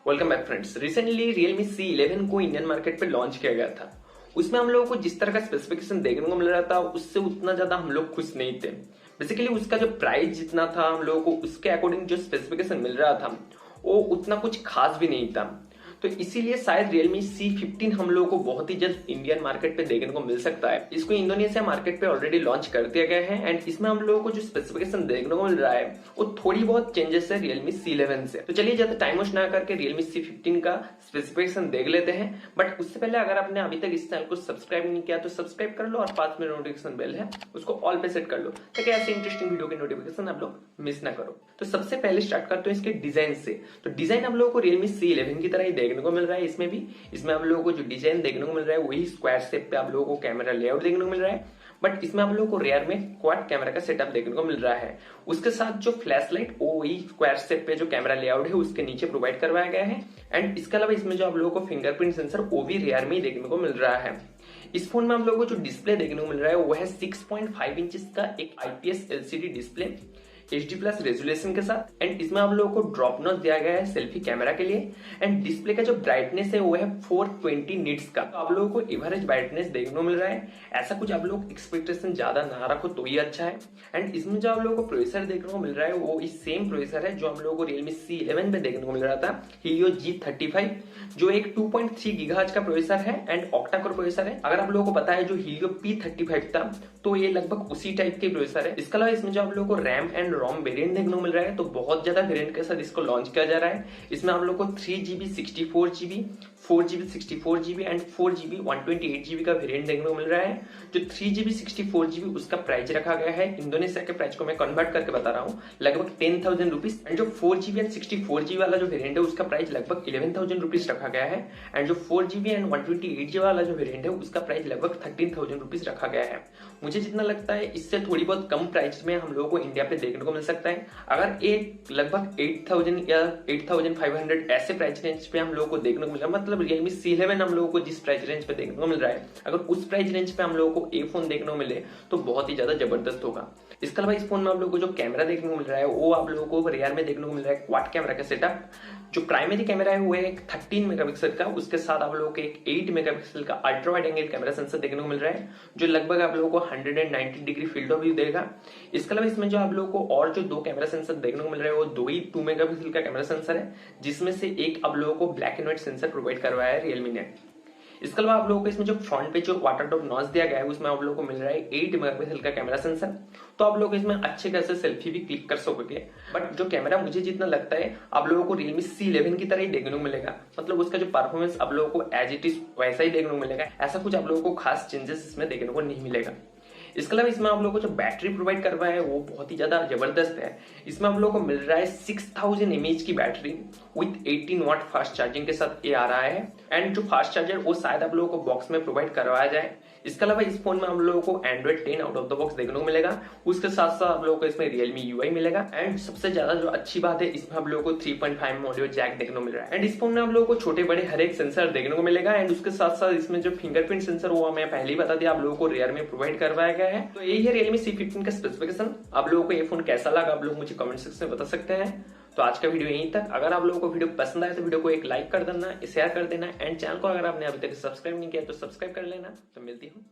Welcome back friends. Recently Realme C11 को Indian market पे launch किया गया था। उसमें हम लोगों को जिस तरह का स्पेसिफिकेशन देखने को मिल रहा था उससे उतना ज्यादा हम लोग खुश नहीं थे। बेसिकली उसका जो प्राइस जितना था हम लोगों को उसके अकॉर्डिंग जो स्पेसिफिकेशन मिल रहा था वो उतना कुछ खास भी नहीं था। तो इसीलिए शायद Realme C15 हम लोगों को बहुत ही जल्द इंडियन मार्केट पे देखने को मिल सकता है। इसको इंडोनेशिया मार्केट पे ऑलरेडी लॉन्च कर दिया गया है एंड इसमें हम लोगों को जो स्पेसिफिकेशन देखने को मिल रहा है वो थोड़ी बहुत चेंजेस है Realme C11 से। तो चलिए ज्यादा टाइम वेस्ट ना करके Realme C15 का स्पेसिफिकेशन देख लेते हैं। बट उससे पहले अगर आपने अभी तक इस चैनल को सब्सक्राइब नहीं किया तो सब्सक्राइब कर लो और पास में नोटिफिकेशन बेल है उसको ऑल पे सेट कर लो ताकि ऐसे इंटरेस्टिंग वीडियो के नोटिफिकेशन आप लोग मिस ना करो। तो सबसे पहले स्टार्ट करते हैं इसके डिजाइन से। तो डिजाइन हम लोगों को Realme C11 की तरह ही देखने को मिल रहा है। इसमें हम लोगों को जो डिजाइन देखने को मिल रहा है वही स्क्वायर शेप पे आप लोगों को कैमरा लेआउट देखने को मिल रहा है। बट इसमें हम लोगों को रेयर में क्वाड कैमरा का सेटअप देखने को मिल रहा है। उसके साथ जो फ्लैश लाइट वही स्क्वायर शेप पे जो कैमरा लेआउट है उसके नीचे प्रोवाइड करवाया गया है। एंड इसके अलावा इसमें जो आप लोगों को फिंगरप्रिंट सेंसर वो भी रेयर में ही देखने को मिल रहा है। इस फोन में हम लोगों को जो डिस्प्ले देखने को मिल रहा है वो है 6.5 इंचेस का एक IPS LCD display HD+ resolution के साथ। एंड इसमें आप लोगों को ड्रॉप नॉच दिया गया है सेल्फी कैमरा के लिए। एंड डिस्प्ले का जो ब्राइटनेस है वो है 420 निट्स का। तो आप लोगों को एवरेज ब्राइटनेस देखने को मिल रहा है। ऐसा कुछ आप लोग एक्सपेक्टेशन ज्यादा ना रखो तो ही अच्छा है। एंड इसमें जो आप लोगों को प्रोसेसर देखने को मिल रहा है वो इस सेम प्रोसेसर है जो हम लोगों को Realme C11 पे देखने को मिल रहा था, Helio G35, जो एक 2.3 GHz का प्रोसेसर है एंड ऑक्टा कोर प्रोसेसर है। अगर आप लोगों को पता है जो Helio P35 था तो ये लगभग उसी टाइप के प्रोसेसर है। इसके अलावा इसमें जो आप लोगों को रैम एंड रोम वेरिएंट देखने को मिल रहा है तो बहुत ज्यादा वेरिएंट के साथ इसको लॉन्च किया जा रहा है। इसमें आप लोग को 3GB 64GB 4GB 64GB and 4GB 128GB का वेरिएंट देखने को मिल रहा है। जो 3GB 64GB उसका प्राइस रखा गया है, इंडोनेशिया के प्राइस को मैं कन्वर्ट करके बता रहा हूँ, लगभग 10,000 रुपीज। एंड जो 4GB एंड 64GB वाला जो वेरिएंट है उसका प्राइस लगभग 11,000 रुपीज रखा गया है। एंड जो 4GB एंड 128GB वाला जो वेरिएंट है उसका प्राइस लगभग 13,000 रुपीज रखा गया है। मुझे जितना लगता है इससे थोड़ी बहुत कम प्राइस में हम लोगों को इंडिया पे देखने को मिल सकता है। अगर एक लगभग 8,000 या 8,500 ऐसे प्राइस रेंज पे हम लोगों को देखने को मिला, मतलब Realme C11 हम लोगों को जिस प्राइस रेंज पे देखने को मिल रहा है अगर उस प्राइस रेंज पे हम लोगों को ए फोन देखने को मिले तो बहुत ही ज्यादा जबरदस्त होगा। इसके अलावा इस फोन में आप लोगों को जो कैमरा देखने को मिल रहा है वो आप लोगों को रियर में देखने को मिल रहा है क्वाड कैमरा का सेटअप। जो प्राइमरी कैमरा है वो है एक 13 मेगापिक्सल का, उसके साथ आप लोगों को एक 8 मेगापिक्सल का ultra wide angle camera sensor देखने को मिल रहा है जो लगभग आप लोगों को 190 डिग्री फील्ड ऑफ व्यू देगा। इसके अलावा इसमें जो आप लोगों को और जो दो कैमरा सेंसर देखने को मिल रहा है वो दो ही 2 मेगापिक्सल का कैमरा सेंसर है जिसमें से एक आप लोगों को black and white sensor provide करवाया है Realme ने। इसके अलावा आप लोगों को इसमें जो फ्रंट पे जो वाटर ड्रॉप नॉच दिया गया है उसमें आप लोगों को मिल रहा है 8 मेगापिक्सल का कैमरा सेंसर। तो आप लोग इसमें अच्छे खासे सेल्फी भी क्लिक कर सकोगे। बट जो कैमरा मुझे जितना लगता है आप लोगों को Realme C11 की तरह ही देखने को मिलेगा, मतलब उसका जो परफॉर्मेंस आप लोगों को एज इट इज वैसा ही देखने को मिलेगा। ऐसा कुछ आप लोगों को खास चेंजेस इसमें देखने को नहीं मिलेगा। इसके अलावा इसमें आप लोगों को जो बैटरी प्रोवाइड करवाया है वो बहुत ही ज्यादा जबरदस्त है। इसमें आप लोगों को मिल रहा है 6000 mAh की battery with 18 watt fast charging के साथ ये आ रहा है। एंड जो फास्ट चार्जर वो शायद आप लोगों को बॉक्स में प्रोवाइड करवाया जाए। इसके अलावा इस फोन में हम लोगों को Android 10 out of the box देखने को मिलेगा। उसके साथ साथ आप लोगों को इसमें Realme UI मिलेगा। एंड सबसे ज्यादा जो अच्छी बात है इसमें हम लोगों को 3.5 ऑडियो जैक देखने को मिल रहा है। एंड इस फोन में हम लोगों को छोटे बड़े हर एक सेंसर देखने को मिलेगा। एंड उसके साथ साथ इसमें जो फिंगरप्रिंट सेंसर वो मैं पहले ही बता दिया आप लोगों को रेयर में प्रोवाइड करवाया गया है। तो यही है Realme C15 का स्पेसिफिकेशन। आप लोगों को ये फोन कैसा लगा आप लोग मुझे कमेंट सेक्शन में बता सकते हैं। तो आज का वीडियो यहीं तक। अगर आप लोगों को वीडियो पसंद आए तो वीडियो को एक लाइक कर देना, शेयर कर देना एंड चैनल को अगर आपने अभी तक सब्सक्राइब नहीं किया तो सब्सक्राइब कर लेना। तो मिलती हूँ